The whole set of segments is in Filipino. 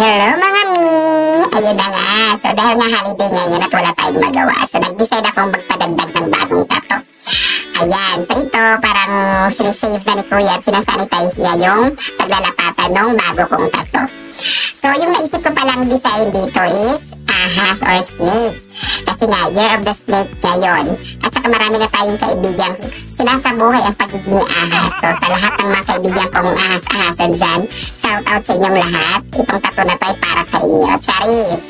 Hello mga mi! Ayun na nga. So dahil nga holiday ngayon at wala tayong magawa, so nag-decide akong magpadagdag ng bagong tato. Ayan. So ito parang sinisave na ni Kuya at sinasanitize niya yung paglalapatan ng bago kong tato. So yung naisip ko palang design dito is ahas or snake. Kasi nga, Year of the Snake ngayon. At saka marami na tayong kaibigan sinasabuhay ang pagiging ahas. So sa lahat ng mga kaibigan kong ahas-ahasan dyan, shout out sa inyong lahat. Itong tattoo na to ay para sa inyo. Charis!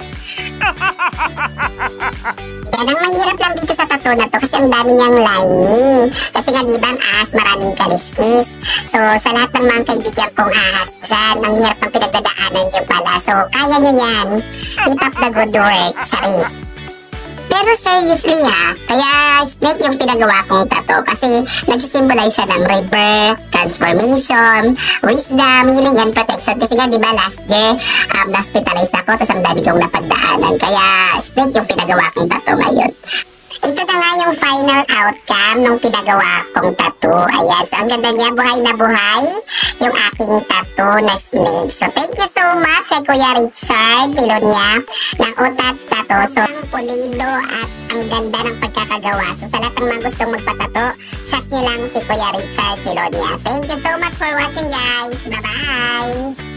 Yan ang mahirap lang dito sa tattoo na to kasi ang dami niyang lining. Kasi nga diba ang ahas maraming kaliskis. So sa lahat ng mga kaibigan kong ahas dyan, ang hirap ng pinagdadaanan niyo pala. So kaya niyo yan. Keep up the good work. Charis! Pero seriously ha, kaya snake yung pinagawa kong tattoo kasi nagsisimbolize siya ng rebirth, transformation, wisdom, healing, and protection. Kasi nga diba last year, na-hospitalize ako tapos ang dami kong napagdaanan. Kaya snake yung pinagawa kong tattoo ngayon. Ito na nga yung final outcome nung pinagawa kong tattoo. Ayan, so ang ganda niya, buhay na buhay yung aking tattoo na snake. So thank you so much kay Kuya Richard Pilonia ng Utats Tattoo. So ang pulido at ang ganda ng pagkakagawa. So sa lahat ng mga gustong magpatato, chat nyo lang si Kuya Richard Pilonia. Thank you so much for watching guys. Bye-bye!